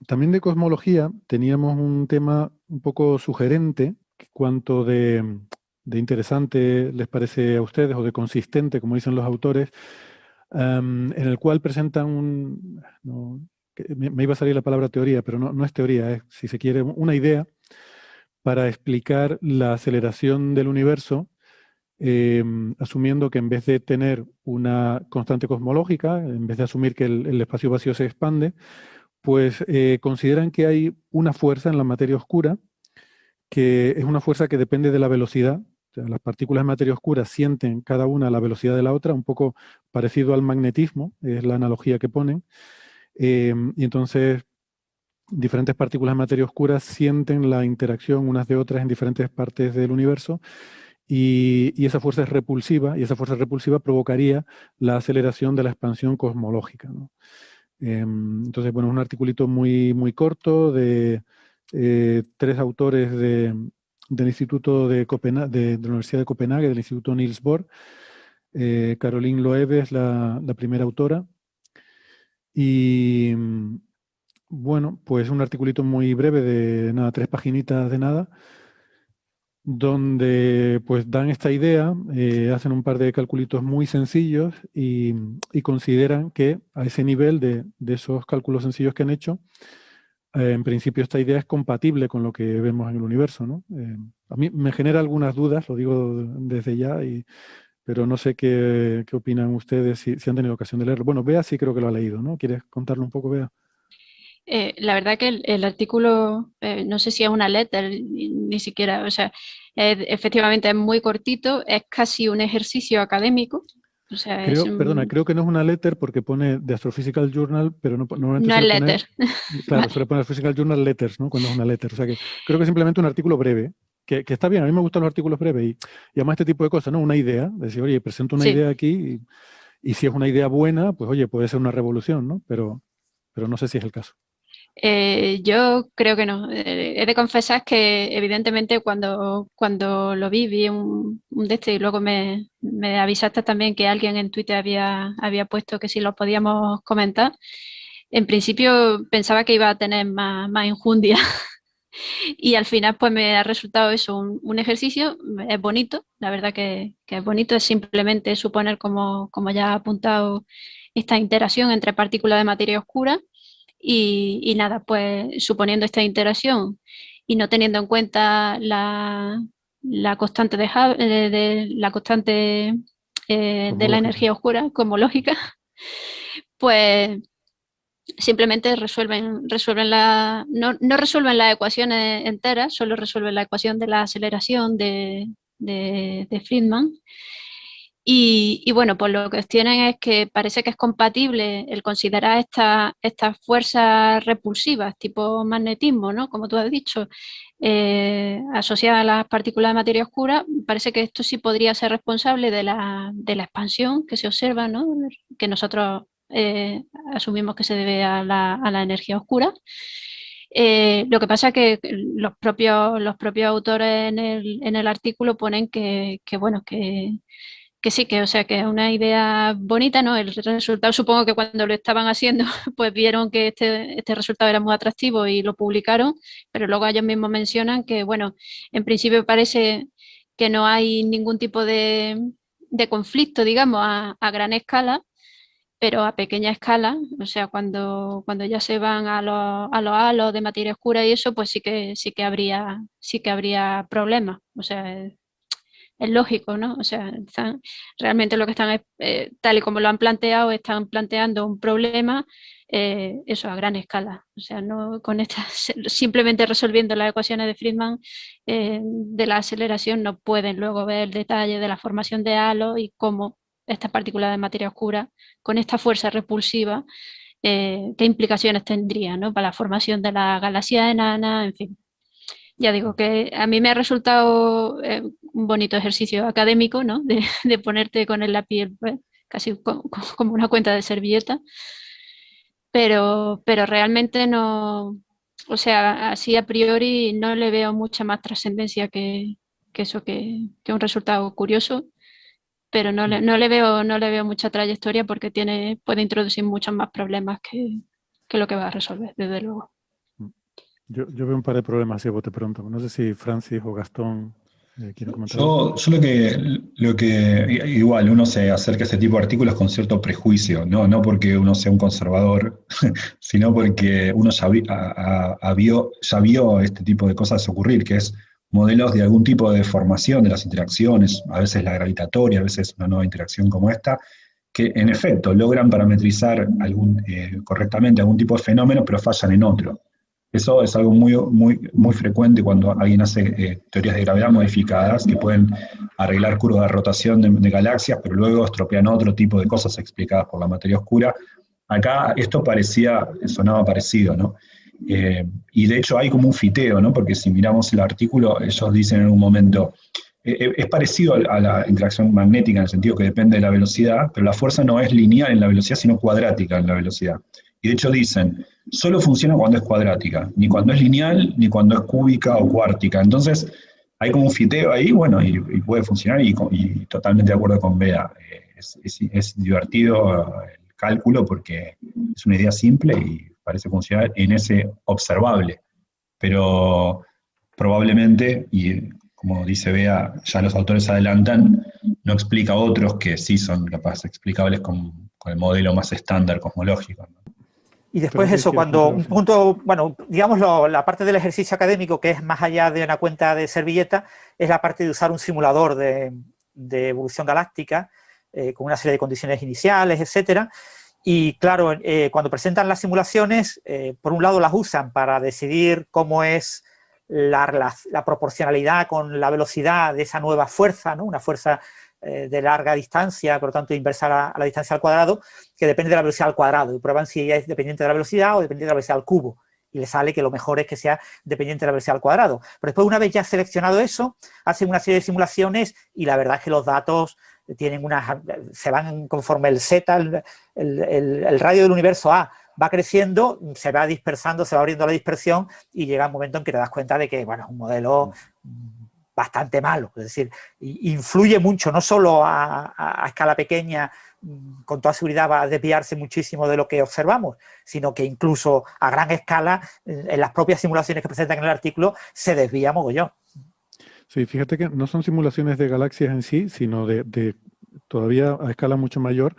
también de cosmología teníamos un tema un poco sugerente, cuanto de interesante les parece a ustedes o de consistente, como dicen los autores, en el cual presentan me iba a salir la palabra teoría, pero no es teoría, es, si se quiere, una idea para explicar la aceleración del universo, asumiendo que en vez de tener una constante cosmológica, en vez de asumir que el espacio vacío se expande, pues consideran que hay una fuerza en la materia oscura, que es una fuerza que depende de la velocidad. O sea, las partículas de materia oscura sienten cada una la velocidad de la otra, un poco parecido al magnetismo, es la analogía que ponen. Y entonces diferentes partículas de materia oscura sienten la interacción unas de otras en diferentes partes del universo y esa fuerza es repulsiva y esa fuerza repulsiva provocaría la aceleración de la expansión cosmológica, ¿no? Entonces, bueno, es un articulito muy, muy corto de tres autores del Instituto de la Universidad de Copenhague, del Instituto Niels Bohr. Caroline Loewe es la primera autora. Y bueno, pues un articulito muy breve de nada, 3 paginitas de nada, donde pues dan esta idea, hacen un par de calculitos muy sencillos y consideran que a ese nivel de esos cálculos sencillos que han hecho, en principio esta idea es compatible con lo que vemos en el universo, ¿no? A mí me genera algunas dudas, lo digo desde ya, pero no sé qué opinan ustedes si han tenido ocasión de leerlo. Bueno, Bea sí creo que lo ha leído, ¿no? ¿Quieres contarlo un poco, Bea? La verdad que el artículo, no sé si es una letter, ni siquiera, o sea, efectivamente es muy cortito, es casi un ejercicio académico, o sea, Perdona, creo que no es una letter porque pone The Astrophysical Journal, pero normalmente no es suele poner, letter. claro, Vale. suele poner Physical Journal Letters, ¿no? Cuando es una letter. O sea que creo que es simplemente un artículo breve, que está bien, a mí me gustan los artículos breves y además este tipo de cosas, ¿no? Una idea, decir, oye, presento una Sí. idea aquí y si es una idea buena, pues oye, puede ser una revolución, ¿no? Pero no sé si es el caso. Yo creo que no. He de confesar que evidentemente cuando lo vi un de este y luego me avisaste también que alguien en Twitter había puesto que si lo podíamos comentar. En principio pensaba que iba a tener más enjundia y al final pues me ha resultado eso, un ejercicio. Es bonito, la verdad que es bonito, es simplemente suponer como ya ha apuntado esta interacción entre partículas de materia oscura y nada, pues suponiendo esta interacción y no teniendo en cuenta la constante la constante de la Cosmológica. energía oscura como lógica, pues simplemente resuelven no resuelven las ecuaciones enteras, solo resuelven la ecuación de la aceleración de Friedman. Y bueno, pues lo que tienen es que parece que es compatible el considerar estas fuerzas repulsivas, tipo magnetismo, ¿no? Como tú has dicho, asociadas a las partículas de materia oscura, parece que esto sí podría ser responsable de la expansión que se observa, ¿no? Que nosotros asumimos que se debe a la energía oscura. Lo que pasa es que los propios autores en el artículo ponen bueno, que sí, que o sea que es una idea bonita, ¿no? El resultado, supongo que cuando lo estaban haciendo, pues vieron que este resultado era muy atractivo y lo publicaron, pero luego ellos mismos mencionan que, bueno, en principio parece que no hay ningún tipo de conflicto, digamos, a gran escala, pero a pequeña escala, o sea, cuando ya se van a los halos de materia oscura y eso, pues sí que habría problemas. O sea, es lógico, ¿no? O sea, realmente lo que están es, tal y como lo han planteado, están planteando un problema, eso a gran escala. O sea, no con simplemente resolviendo las ecuaciones de Friedman de la aceleración no pueden luego ver el detalle de la formación de halos y cómo estas partículas de materia oscura, con esta fuerza repulsiva, qué implicaciones tendría, ¿no? Para la formación de la galaxia enana, en fin. Ya digo que a mí me ha resultado un bonito ejercicio académico, ¿no? De ponerte con el lápiz pues, casi como una cuenta de servilleta, pero realmente no, o sea, así a priori no le veo mucha más trascendencia que eso, que un resultado curioso, pero no le veo mucha trayectoria porque puede introducir muchos más problemas que lo que va a resolver, desde luego. Yo veo un par de problemas así a bote pronto. No sé si Francis o Gastón quieren comentar algo. Yo lo que igual uno se acerca a este tipo de artículos con cierto prejuicio, no porque uno sea un conservador, sino porque uno ya vio este tipo de cosas ocurrir, que es modelos de algún tipo de deformación de las interacciones, a veces la gravitatoria, a veces una nueva interacción como esta, que en efecto logran parametrizar correctamente algún tipo de fenómeno, pero fallan en otro. Eso es algo muy frecuente cuando alguien hace teorías de gravedad modificadas que pueden arreglar curvas de rotación de galaxias, pero luego estropean otro tipo de cosas explicadas por la materia oscura. Acá esto sonaba parecido, ¿no? Y de hecho hay como un fiteo, ¿no? Porque si miramos el artículo, ellos dicen en un momento, es parecido a la interacción magnética en el sentido que depende de la velocidad, pero la fuerza no es lineal en la velocidad, sino cuadrática en la velocidad. Y de hecho dicen, solo funciona cuando es cuadrática, ni cuando es lineal, ni cuando es cúbica o cuártica. Entonces, hay como un fiteo ahí, bueno, y puede funcionar, y totalmente de acuerdo con Bea. Es divertido el cálculo porque es una idea simple y parece funcionar en ese observable. Pero probablemente, y como dice Bea, ya los autores adelantan, no explica otros que sí son capaz explicables con el modelo más estándar cosmológico, ¿no? Y después Francis, eso, ¿quieres cuando comentar algo? un Sí. punto, bueno, digamos la parte del ejercicio académico que es más allá de una cuenta de servilleta, es la parte de usar un simulador de evolución galáctica con una serie de condiciones iniciales, etcétera. Y claro, cuando presentan las simulaciones, por un lado las usan para decidir cómo es la proporcionalidad con la velocidad de esa nueva fuerza, ¿no? Una fuerza de larga distancia, por lo tanto inversa a la distancia al cuadrado, que depende de la velocidad al cuadrado, y prueban si es dependiente de la velocidad o dependiente de la velocidad al cubo, y le sale que lo mejor es que sea dependiente de la velocidad al cuadrado. Pero después, una vez ya seleccionado eso, hacen una serie de simulaciones y la verdad es que los datos tienen se van conforme el Z, el radio del universo A va creciendo, se va dispersando, se va abriendo la dispersión y llega un momento en que te das cuenta de que, bueno, es un modelo bastante malo, es decir, influye mucho, no solo a escala pequeña, con toda seguridad va a desviarse muchísimo de lo que observamos, sino que incluso a gran escala, en las propias simulaciones que presentan en el artículo, se desvía mogollón. Sí, fíjate que no son simulaciones de galaxias en sí, sino de todavía a escala mucho mayor,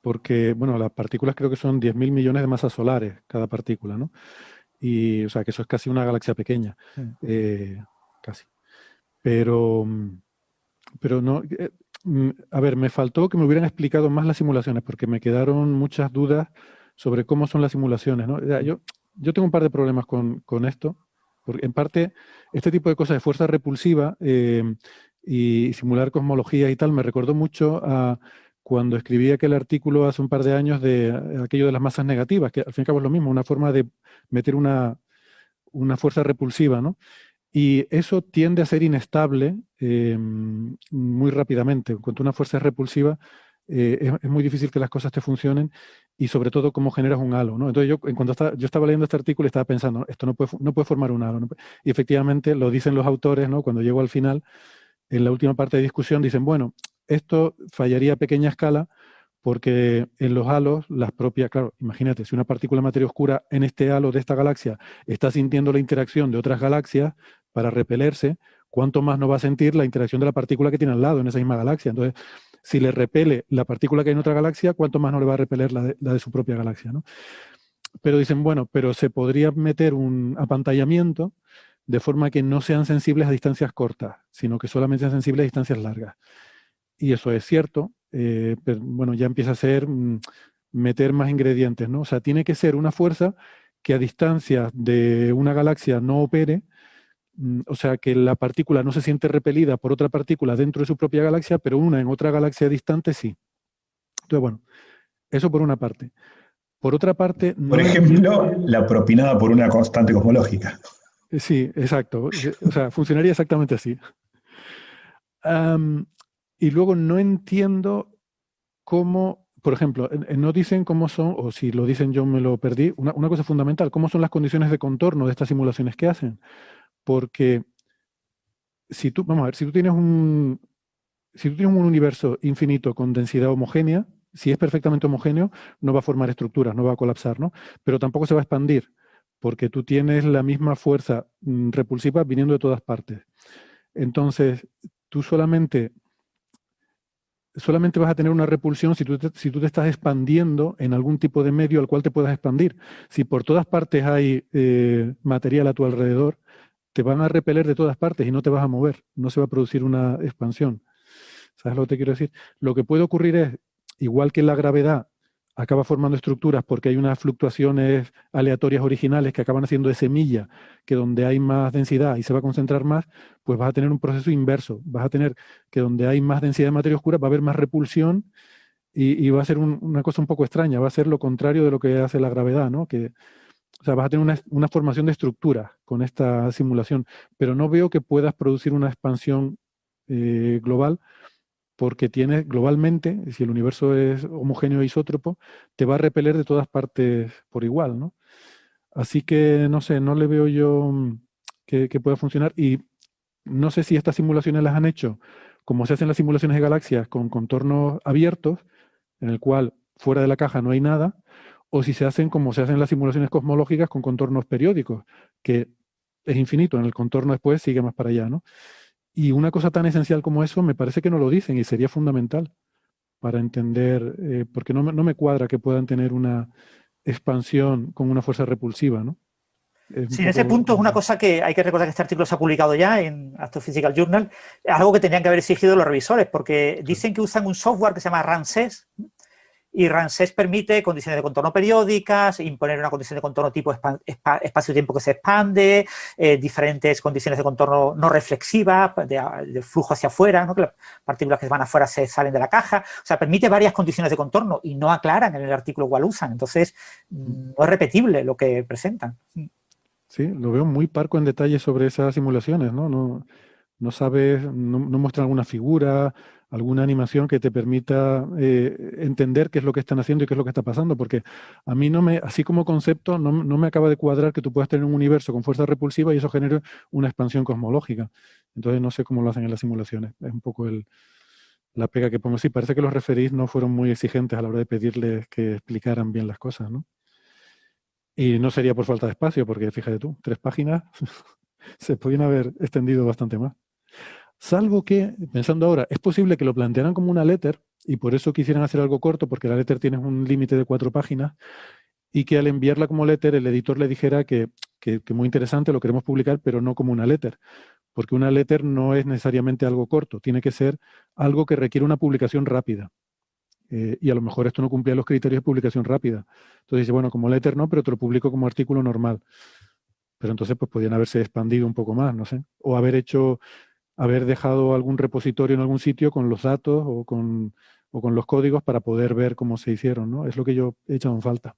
porque, bueno, las partículas creo que son 10.000 millones de masas solares cada partícula, ¿no? Y, o sea, que eso es casi una galaxia pequeña, casi. Pero, pero no, a ver, me faltó que me hubieran explicado más las simulaciones, porque me quedaron muchas dudas sobre cómo son las simulaciones, ¿no? Yo tengo un par de problemas con esto, porque en parte este tipo de cosas de fuerza repulsiva y simular cosmología y tal me recordó mucho a cuando escribí aquel artículo hace un par de años de aquello de las masas negativas, que al fin y al cabo es lo mismo, una forma de meter una fuerza repulsiva, ¿no? Y eso tiende a ser inestable muy rápidamente. Cuando una fuerza es repulsiva, es muy difícil que las cosas te funcionen y sobre todo cómo generas un halo, ¿no? Entonces yo estaba leyendo este artículo y estaba pensando, esto no puede formar un halo, ¿no? Y efectivamente lo dicen los autores, ¿no? Cuando llego al final, en la última parte de discusión, dicen, bueno, esto fallaría a pequeña escala porque en los halos, las propias, claro, imagínate, si una partícula de materia oscura en este halo de esta galaxia está sintiendo la interacción de otras galaxias para repelerse, ¿cuánto más no va a sentir la interacción de la partícula que tiene al lado en esa misma galaxia? Entonces, si le repele la partícula que hay en otra galaxia, ¿cuánto más no le va a repeler la de su propia galaxia, ¿no? Pero dicen, bueno, pero se podría meter un apantallamiento de forma que no sean sensibles a distancias cortas, sino que solamente sean sensibles a distancias largas. Y eso es cierto, pero bueno, ya empieza a ser meter más ingredientes, ¿no? O sea, tiene que ser una fuerza que a distancia de una galaxia no opere, o sea, que la partícula no se siente repelida por otra partícula dentro de su propia galaxia, pero una en otra galaxia distante sí. Entonces, bueno, eso por una parte. Por otra parte, Por no entiendo. ejemplo, la propinada por una constante cosmológica. Sí, exacto. O sea, funcionaría exactamente así. Um, y luego no entiendo cómo, por ejemplo, no dicen cómo son, o si lo dicen yo me lo perdí, una cosa fundamental, cómo son las condiciones de contorno de estas simulaciones que hacen. Porque si tú, vamos a ver, si tú tienes un universo infinito con densidad homogénea, si es perfectamente homogéneo, no va a formar estructuras, no va a colapsar, ¿no? Pero tampoco se va a expandir, porque tú tienes la misma fuerza repulsiva viniendo de todas partes. Entonces, tú solamente vas a tener una repulsión si tú te estás expandiendo en algún tipo de medio al cual te puedas expandir. Si por todas partes hay material a tu alrededor, te van a repeler de todas partes y no te vas a mover, no se va a producir una expansión. ¿Sabes lo que te quiero decir? Lo que puede ocurrir es, igual que la gravedad acaba formando estructuras porque hay unas fluctuaciones aleatorias originales que acaban haciendo de semilla, que donde hay más densidad y se va a concentrar más, pues vas a tener un proceso inverso. Vas a tener que donde hay más densidad de materia oscura va a haber más repulsión y va a ser una cosa un poco extraña, va a ser lo contrario de lo que hace la gravedad, ¿no? O sea, vas a tener una formación de estructuras con esta simulación, pero no veo que puedas producir una expansión global, porque tienes globalmente, si el universo es homogéneo e isótropo, te va a repeler de todas partes por igual, ¿no? Así que, no sé, no le veo yo que pueda funcionar, y no sé si estas simulaciones las han hecho como se hacen las simulaciones de galaxias, con contornos abiertos, en el cual fuera de la caja no hay nada, o si se hacen como se hacen las simulaciones cosmológicas con contornos periódicos, que es infinito, en el contorno después sigue más para allá, ¿no? Y una cosa tan esencial como eso me parece que no lo dicen y sería fundamental para entender, porque no me cuadra que puedan tener una expansión con una fuerza repulsiva, ¿no? Sí, en ese punto es una cosa que hay que recordar que este artículo se ha publicado ya en Astrophysical Journal, es algo que tenían que haber exigido los revisores, porque dicen que usan un software que se llama RANSES, y RANSES permite condiciones de contorno periódicas, imponer una condición de contorno tipo espacio-tiempo que se expande, diferentes condiciones de contorno no reflexivas, de flujo hacia afuera, ¿no? Que las partículas que van afuera se salen de la caja. O sea, permite varias condiciones de contorno y no aclaran en el artículo cuál usan. Entonces, no es repetible lo que presentan. Sí, lo veo muy parco en detalle sobre esas simulaciones, ¿no? No sabes, no muestran alguna figura, alguna animación que te permita entender qué es lo que están haciendo y qué es lo que está pasando, porque a mí así como concepto, no me acaba de cuadrar que tú puedas tener un universo con fuerza repulsiva y eso genere una expansión cosmológica. Entonces no sé cómo lo hacen en las simulaciones. Es un poco la pega que pongo. Sí, parece que los referís no fueron muy exigentes a la hora de pedirles que explicaran bien las cosas, ¿no? Y no sería por falta de espacio, porque fíjate tú, 3 páginas se podían haber extendido bastante más. Salvo que, pensando ahora, es posible que lo plantearan como una letter y por eso quisieran hacer algo corto, porque la letter tiene un límite de 4 páginas, y que al enviarla como letter el editor le dijera que muy interesante, lo queremos publicar, pero no como una letter, porque una letter no es necesariamente algo corto, tiene que ser algo que requiere una publicación rápida. Y a lo mejor esto no cumplía los criterios de publicación rápida. Entonces dice, bueno, como letter no, pero te lo publico como artículo normal. Pero entonces pues podían haberse expandido un poco más, no sé. O haber dejado algún repositorio en algún sitio con los datos o con los códigos para poder ver cómo se hicieron, ¿no? Es lo que yo he echado en falta.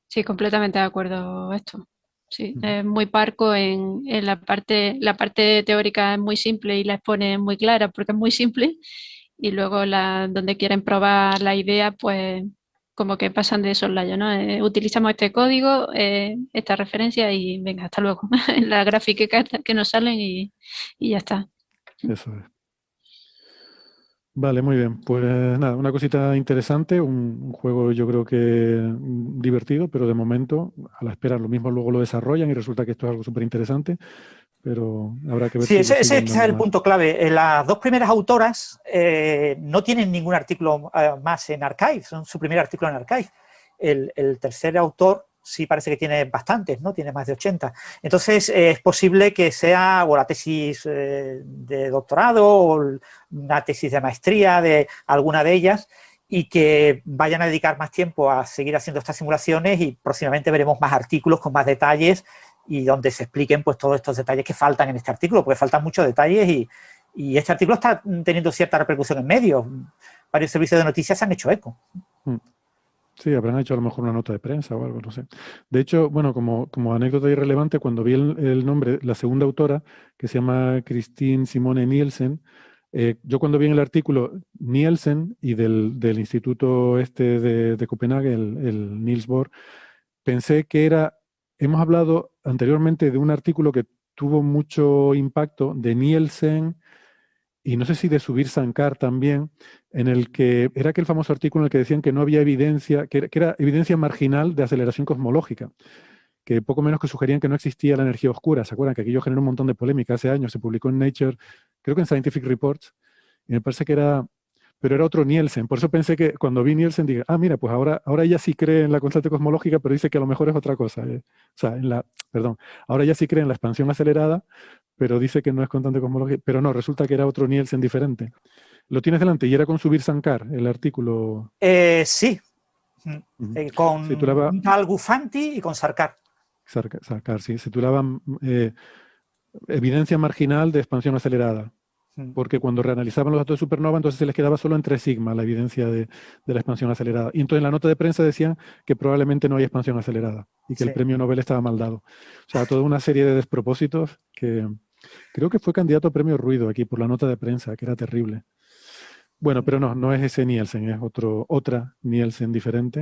Sí, completamente de acuerdo esto. Sí, es muy parco en la parte teórica es muy simple y la expone muy clara porque es muy simple, y luego donde quieren probar la idea, pues como que pasan de soslayo, ¿no? Utilizamos este código, esta referencia y venga, hasta luego. La gráfica que nos salen y ya está. Eso es. Vale, muy bien. Pues nada, una cosita interesante, un juego yo creo que divertido, pero de momento a la espera. Lo mismo luego lo desarrollan y resulta que esto es algo súper interesante, pero habrá que ver Sí, si ese siguen quizás es dando el más. punto clave. Las 2 primeras autoras no tienen ningún artículo más en Archive, son su primer artículo en Archive. El tercer autor sí parece que tiene bastantes, ¿no? Tiene más de 80. Entonces, es posible que sea o la tesis de doctorado o una tesis de maestría de alguna de ellas, y que vayan a dedicar más tiempo a seguir haciendo estas simulaciones, y próximamente veremos más artículos con más detalles y donde se expliquen pues todos estos detalles que faltan en este artículo, porque faltan muchos detalles y este artículo está teniendo cierta repercusión en medios. Varios servicios de noticias se han hecho eco. Sí, habrán hecho a lo mejor una nota de prensa o algo, no sé. De hecho, bueno, como anécdota irrelevante, cuando vi el nombre, la segunda autora, que se llama Christine Simone Nielsen, yo cuando vi en el artículo Nielsen y del instituto este de Copenhague, el Niels Bohr, pensé que hemos hablado anteriormente de un artículo que tuvo mucho impacto de Nielsen y no sé si de Subir Sankar también, en el que era aquel famoso artículo en el que decían que no había evidencia, que era evidencia marginal de aceleración cosmológica, que poco menos que sugerían que no existía la energía oscura. ¿Se acuerdan? Que aquello generó un montón de polémica hace años. Se publicó en Nature, creo que en Scientific Reports, y me parece que era... Pero era otro Nielsen. Por eso pensé que cuando vi Nielsen dije, mira, pues ahora ella sí cree en la constante cosmológica, pero dice que a lo mejor es otra cosa. O sea, ahora ella sí cree en la expansión acelerada, pero dice que no es constante cosmológica. Pero no, resulta que era otro Nielsen diferente. Lo tienes delante y era con Subir Sankar, el artículo. Sí. Con se titulaba, un tal Gufanti y con Sarkar. Sarkar, sí. Se titulaba Evidencia marginal de expansión acelerada. Porque cuando reanalizaban los datos de supernova, entonces se les quedaba solo en 3 sigma la evidencia de la expansión acelerada. Y entonces en la nota de prensa decían que probablemente no hay expansión acelerada y que el premio Nobel estaba mal dado. O sea, toda una serie de despropósitos que creo que fue candidato a premio Ruido aquí por la nota de prensa, que era terrible. Bueno, pero no es ese Nielsen, es otra Nielsen diferente.